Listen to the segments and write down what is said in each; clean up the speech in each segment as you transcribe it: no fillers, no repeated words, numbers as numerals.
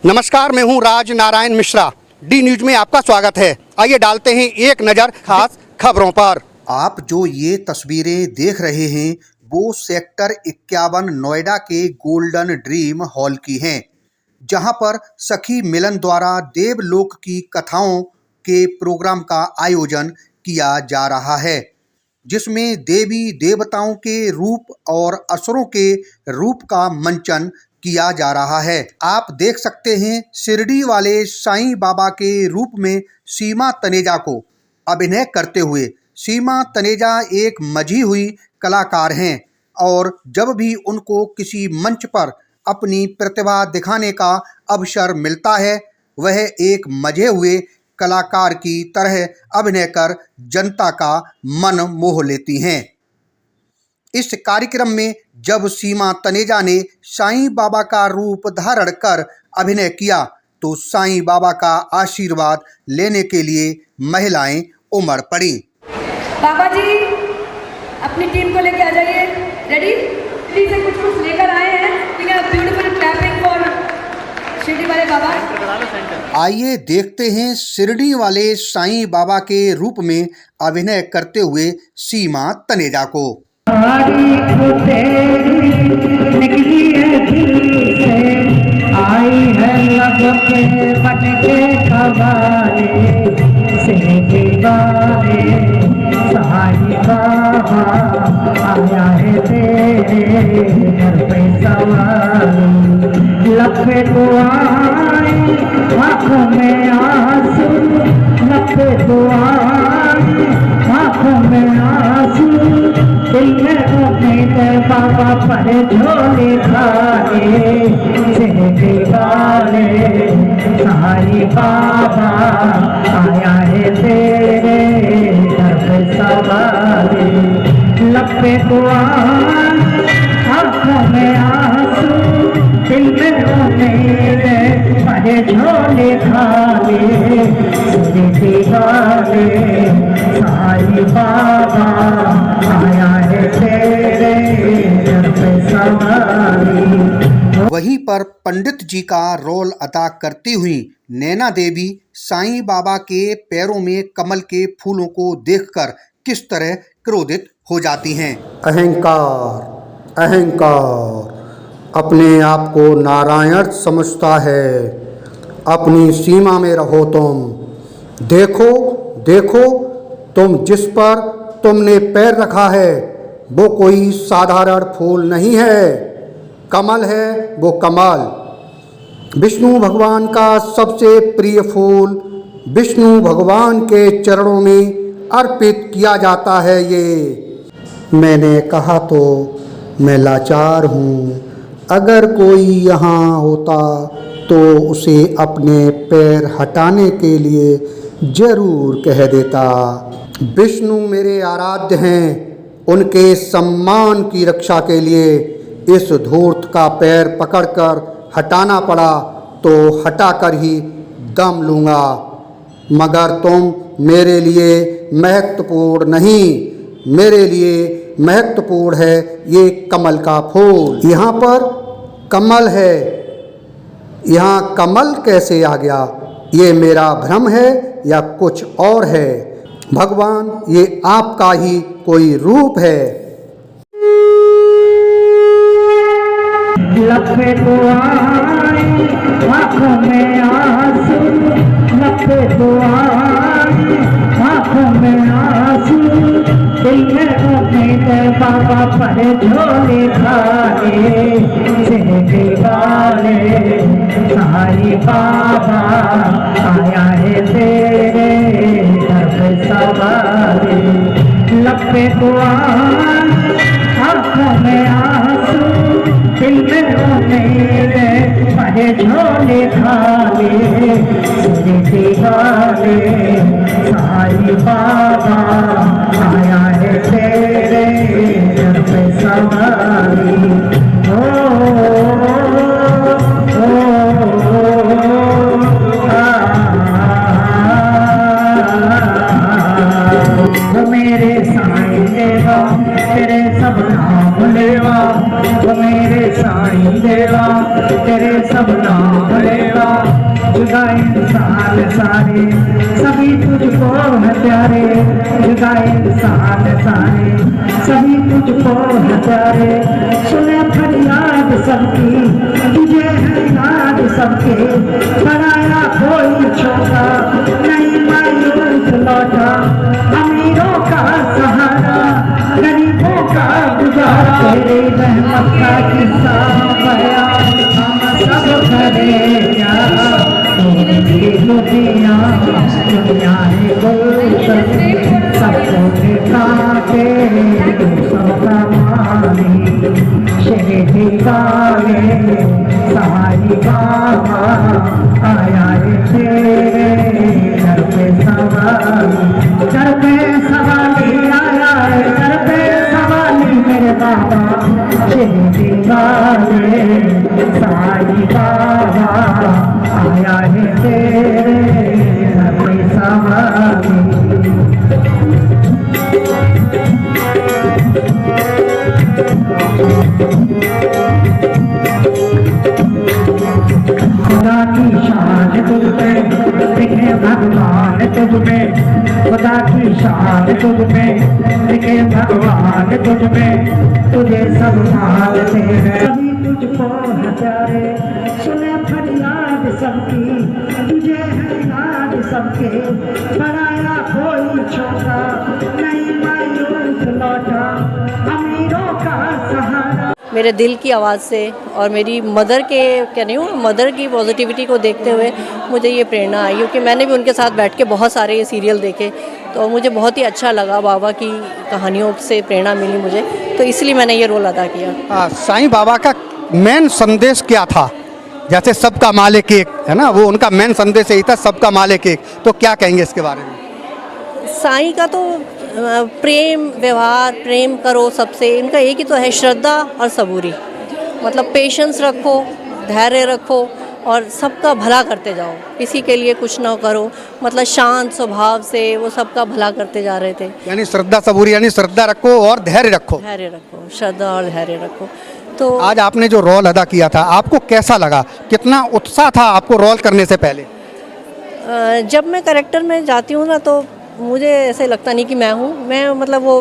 नमस्कार, मैं हूं राज नारायण मिश्रा। डी न्यूज में आपका स्वागत है। आइए डालते हैं एक नज़र खास खबरों पर। आप जो ये तस्वीरें देख रहे हैं वो सेक्टर 51 नोएडा के गोल्डन ड्रीम हॉल की हैं, जहां पर सखी मिलन द्वारा देवलोक की कथाओं के प्रोग्राम का आयोजन किया जा रहा है, जिसमें देवी देवताओं के रूप और असुरों के रूप का मंचन किया जा रहा है। आप देख सकते हैं शिरडी वाले साईं बाबा के रूप में सीमा तनेजा को अभिनय करते हुए। सीमा तनेजा एक मजी हुई कलाकार हैं और जब भी उनको किसी मंच पर अपनी प्रतिभा दिखाने का अवसर मिलता है, वह एक मजे हुए कलाकार की तरह अभिनय कर जनता का मन मोह लेती हैं। इस कार्यक्रम में जब सीमा तनेजा ने साईं बाबा का रूप धारण कर अभिनय किया तो साईं बाबा का आशीर्वाद लेने के लिए महिलाएं उमड़ पड़ी। बाबा जी अपनी टीम को लेके आ जाइए। रेडी? प्लीज से कुछ लेकर आए हैं। ठीक है, ब्यूटीफुल क्लैपिंग फॉर शिरडी वाले बाबा। आइए देखते हैं शिरडी वाले साईं बाबा के रूप में अभिनय करते हुए सीमा तनेजा को। निकली है दिल से, आई है लब के पटके खबारे से दीवारे, साई बाबा आया है तेरे घर पे सवारी। लपे को आई आँखों में आंसू, लपे को आई आँखों में आंसू, दिल में उम्मीद बाबा पर झोले खाए से दीवारे, साई बाबा आया है तेरे घर पे सवारी। लपे को आँखों में आंसू, दिल में उम्मीद पर झोले खाए से दीवारे, साई बाबा आया है तेरे घर पे सवारी। वहीं पर पंडित जी का रोल अदा करती हुई नैना देवी साईं बाबा के पैरों में कमल के फूलों को देखकर किस तरह क्रोधित हो जाती हैं। अहंकार अहंकार अपने आप को नारायण समझता है। अपनी सीमा में रहो तुम। देखो देखो, तुम जिस पर तुमने पैर रखा है वो कोई साधारण फूल नहीं है, कमल है वो कमल। विष्णु भगवान का सबसे प्रिय फूल विष्णु भगवान के चरणों में अर्पित किया जाता है। ये मैंने कहा तो मैं लाचार हूँ। अगर कोई यहाँ होता तो उसे अपने पैर हटाने के लिए जरूर कह देता। विष्णु मेरे आराध्य हैं। उनके सम्मान की रक्षा के लिए इस धूर्त का पैर पकड़कर हटाना पड़ा तो हटाकर ही दम लूँगा, मगर तुम मेरे लिए महत्वपूर्ण नहीं। मेरे लिए महत्वपूर्ण है ये कमल का फूल। यहाँ पर कमल है, यहाँ कमल कैसे आ गया? ये मेरा भ्रम है या कुछ और है? भगवान, ये आपका ही कोई रूप है। लपे को आई आँखों में आंसू, लपे को आई आँखों में आंसू, दिल में उम्मीद बाबा पर झोले खाए से दीवारे, साई बाबा आया है तेरे घर पे सवारी। लपे को आई आँखों में आंसू, दिल में उम्मीद पर झोले खाए से दीवारे, साई बाबा आया है तेरे घर पे सवारी। मेरे साईं देवा तेरे सब नाम लेवा, मेरे साईं देवा तेरे सब नाम लेवा, जुदा इंसान सारे सभी तुझको है प्यारे, जुदा इंसान सारे सभी तुझको है प्यारे। सुने फरियाद सबकी तुझे है याद सबके, बनाया कोई छोटा नहीं मायूस लौटा, अमीरों का सहारा गरीबों का गुजारा, तेरी रहमत का किस्सा बया हम सब करे क्या, तोरी दुनिया दुनिया है गुलशन सबको देखा के तू सबका मानी, शेरे गावे सहारी बाबा आया है तेरे घर पे सवाली, घर पे सवाली आया है, घर पे सवाली मेरे बाबा शेरे गावे सहारी बाबा आया है तेरे घर पे सवाली। खुदा की शान तुझ में दिखे भगवान तुझ में, खुदा की शान तुझ में दिखे भगवान तुझ में, तुझे सब मानते हैं सभी तुझको है प्यारे। सुने फरियाद सबकी तुझे है याद सबके, बनाया कोई छोटा नहीं मायूस लौटा, अमीरों का सहारा। मेरे दिल की आवाज़ से और मेरी मदर के क्या नहीं हूँ मदर की पॉजिटिविटी को देखते हुए मुझे ये प्रेरणा आई, क्योंकि मैंने भी उनके साथ बैठ के बहुत सारे ये सीरियल देखे, तो मुझे बहुत ही अच्छा लगा, बाबा की कहानियों से प्रेरणा मिली मुझे, तो इसलिए मैंने ये रोल अदा किया। साईं बाबा का मेन संदेश क्या था? जैसे सबका मालिक एक है ना, वो उनका मेन संदेश यही था, सबका मालिक एक, तो क्या कहेंगे इसके बारे में? साईं का तो प्रेम व्यवहार, प्रेम करो सबसे, इनका एक ही तो है, श्रद्धा और सबूरी, मतलब पेशेंस रखो, धैर्य रखो और सबका भला करते जाओ, किसी के लिए कुछ ना करो, मतलब शांत स्वभाव से वो सबका भला करते जा रहे थे। यानी श्रद्धा सबूरी, यानी श्रद्धा रखो और धैर्य रखो। धैर्य रखो, श्रद्धा और धैर्य रखो। तो आज आपने जो रोल अदा किया था, आपको कैसा लगा? कितना उत्साह था आपको रोल करने से पहले? जब मैं कैरेक्टर में जाती हूँ ना, तो मुझे ऐसे लगता नहीं कि मैं हूँ, मैं मतलब वो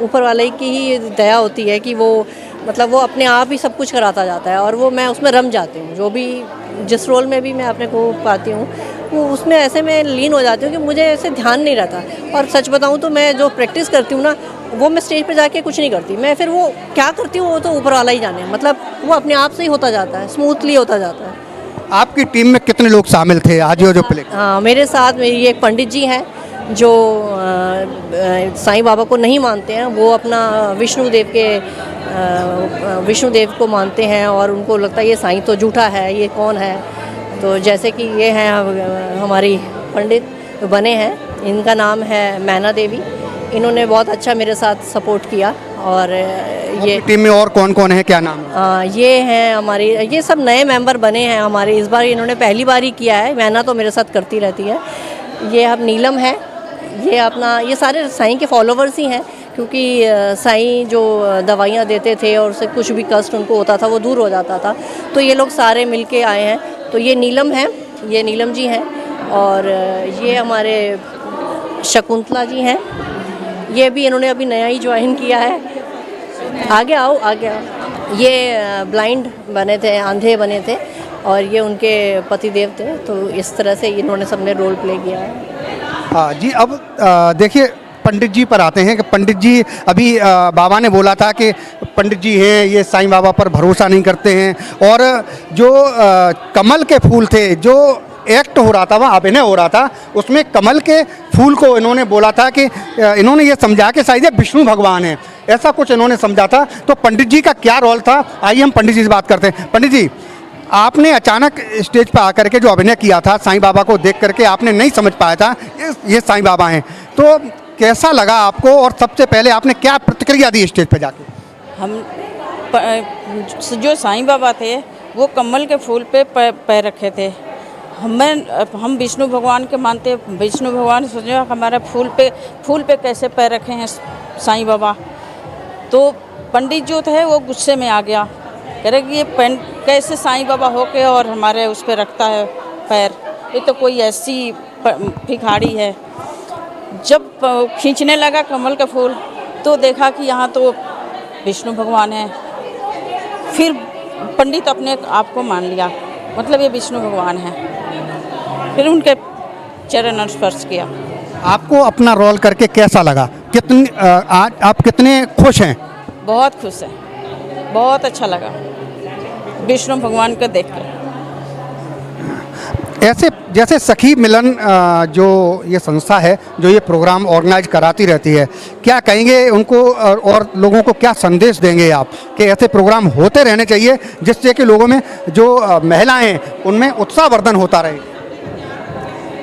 ऊपर वाले की ही दया होती है कि वो मतलब वो अपने आप ही सब कुछ कराता जाता है, और वो मैं उसमें रम जाती हूँ, जो भी जिस रोल में भी मैं अपने को पाती हूँ वो उसमें ऐसे मैं लीन हो जाती हूँ कि मुझे ऐसे ध्यान नहीं रहता। और सच बताऊँ तो मैं जो प्रैक्टिस करती हूँ ना, वो मैं स्टेज पे जाके कुछ नहीं करती, मैं फिर वो क्या करती हूँ वो तो ऊपर वाला ही जाने, मतलब वो अपने आप से ही होता जाता है, स्मूथली होता जाता है। आपकी टीम में कितने लोग शामिल थे आज ये जो प्ले? हाँ, मेरे साथ मेरी एक पंडित जी हैं जो साईं बाबा को नहीं मानते हैं, वो अपना विष्णुदेव को मानते हैं, और उनको लगता है ये साईं तो झूठा है, ये कौन है। तो जैसे कि ये हैं हमारी पंडित बने हैं, इनका नाम है मैना देवी, इन्होंने बहुत अच्छा मेरे साथ सपोर्ट किया। और ये टीम में और कौन कौन है, क्या नाम है? ये हैं हमारी, ये सब नए मेंबर बने हैं हमारे, इस बार इन्होंने पहली बार ही किया है, मैना तो मेरे साथ करती रहती है। ये अब नीलम है, ये अपना, ये सारे साईं के फॉलोवर्स ही हैं, क्योंकि साईं जो दवाइयाँ देते थे और उससे कुछ भी कष्ट उनको होता था वो दूर हो जाता था, तो ये लोग सारे मिल के आए हैं। तो ये नीलम है, ये नीलम जी हैं, और ये हमारे शकुंतला जी हैं, ये भी इन्होंने अभी नया ही ज्वाइन किया है। आगे आओ, आगे आओ। ये ब्लाइंड बने थे, अंधे बने थे, और ये उनके पतिदेव थे, तो इस तरह से इन्होंने सबने रोल प्ले किया है। हाँ जी, अब देखिए पंडित जी पर आते हैं कि पंडित जी, अभी बाबा ने बोला था कि पंडित जी हैं ये साईं बाबा पर भरोसा नहीं करते हैं, और जो कमल के फूल थे, जो एक्ट हो रहा था, वह अभिनय हो रहा था, उसमें कमल के फूल को इन्होंने बोला था कि इन्होंने ये समझा कि शायद ये विष्णु भगवान है, ऐसा कुछ इन्होंने समझा था। तो पंडित जी का क्या रोल था, आइए हम पंडित जी से बात करते हैं। पंडित जी, आपने अचानक स्टेज पर आकर के जो अभिनय किया था, साईं बाबा को देख करके आपने नहीं समझ पाया था ये साईं बाबा हैं, तो कैसा लगा आपको, और सबसे पहले आपने क्या प्रतिक्रिया दी स्टेज पर जाके? जो साईं बाबा थे वो कमल के फूल पे पैर रखे थे, हम विष्णु भगवान के मानते, विष्णु भगवान सोचे हमारा फूल पे कैसे पैर रखे हैं साईं बाबा। तो पंडित जो थे वो गुस्से में आ गया, कह रहे कि ये कैसे साईं बाबा होके और हमारे उस पर रखता है पैर, ये तो कोई ऐसी भिखारी है। जब खींचने लगा कमल का फूल तो देखा कि यहाँ तो विष्णु भगवान है। फिर पंडित अपने आप को मान लिया, मतलब ये विष्णु भगवान है। फिर उनके चरण स्पर्श किया। आपको अपना रोल करके कैसा लगा? आज आप कितने खुश हैं? बहुत खुश है, बहुत अच्छा लगा विष्णु भगवान को देखकर। ऐसे जैसे सखी मिलन जो ये संस्था है जो ये प्रोग्राम ऑर्गेनाइज कराती रहती है, क्या कहेंगे उनको और लोगों को क्या संदेश देंगे आप कि ऐसे प्रोग्राम होते रहने चाहिए जिससे कि लोगों में जो महिलाएं हैं उनमें उत्साहवर्धन होता रहे?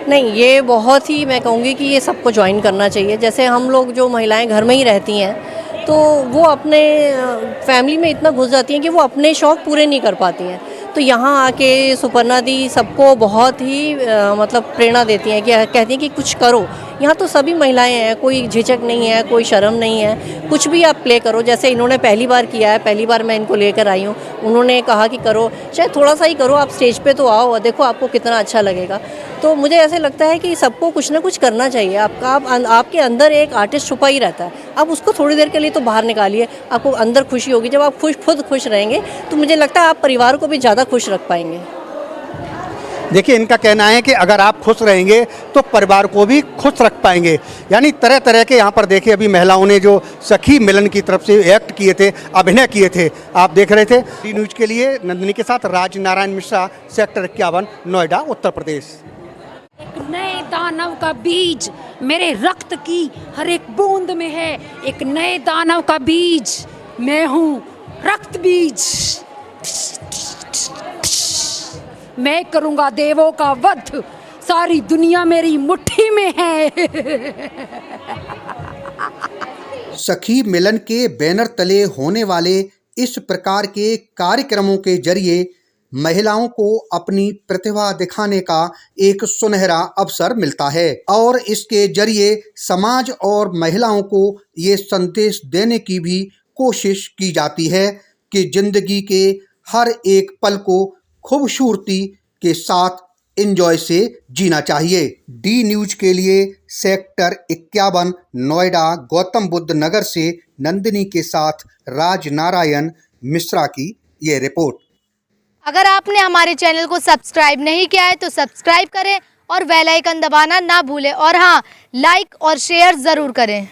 नहीं, ये बहुत ही मैं कहूँगी कि ये सबको ज्वाइन करना चाहिए। जैसे हम लोग जो महिलाएं घर में ही रहती हैं तो वो अपने फैमिली में इतना घुस जाती हैं कि वो अपने शौक़ पूरे नहीं कर पाती हैं। तो यहाँ आके सुपर्णा दी सबको बहुत ही मतलब प्रेरणा देती हैं कि कहती हैं कि कुछ करो। यहाँ तो सभी महिलाएं हैं, कोई झिझक नहीं है, कोई शर्म नहीं है, कुछ भी आप प्ले करो। जैसे इन्होंने पहली बार किया है, पहली बार मैं इनको लेकर आई हूँ, उन्होंने कहा कि करो, चाहे थोड़ा सा ही करो, आप स्टेज पे तो आओ, देखो आपको कितना अच्छा लगेगा। तो मुझे ऐसे लगता है कि सबको कुछ ना कुछ करना चाहिए। आपके अंदर एक आर्टिस्ट छुपा ही रहता है, आप उसको थोड़ी देर के लिए तो बाहर निकालिए, आपको अंदर खुशी होगी। जब आप खुद खुश रहेंगे तो मुझे लगता है आप परिवार को भी ज़्यादा खुश रख पाएंगे। देखिए, इनका कहना है कि अगर आप खुश रहेंगे तो परिवार को भी खुश रख पाएंगे। यानी तरह तरह के यहाँ पर देखिए अभी महिलाओं ने जो सखी मिलन की तरफ से एक्ट किए थे, अभिनय किए थे, आप देख रहे थे। डी न्यूज़ के लिए नंदिनी के साथ राजनारायण मिश्रा, सेक्टर 51, नोएडा, उत्तर प्रदेश। एक नए दानव का बीज मेरे रक्त की हर एक बूंद में है। एक नए दानव का बीज मैं हूँ, रक्त बीज। मैं करूँगा देवों का वध, सारी दुनिया मेरी मुट्ठी में है। सखी मिलन के बैनर तले होने वाले इस प्रकार के कार्यक्रमों के जरिए महिलाओं को अपनी प्रतिभा दिखाने का एक सुनहरा अवसर मिलता है और इसके जरिए समाज और महिलाओं को ये संदेश देने की भी कोशिश की जाती है कि जिंदगी के हर एक पल को खूबसूरती के साथ एंजॉय से जीना चाहिए। डी न्यूज़ के लिए सेक्टर 51, नोएडा, गौतम बुद्ध नगर से नंदिनी के साथ राजनारायण मिश्रा की ये रिपोर्ट। अगर आपने हमारे चैनल को सब्सक्राइब नहीं किया है तो सब्सक्राइब करें और बेल आइकन दबाना ना भूलें और हाँ, लाइक और शेयर ज़रूर करें।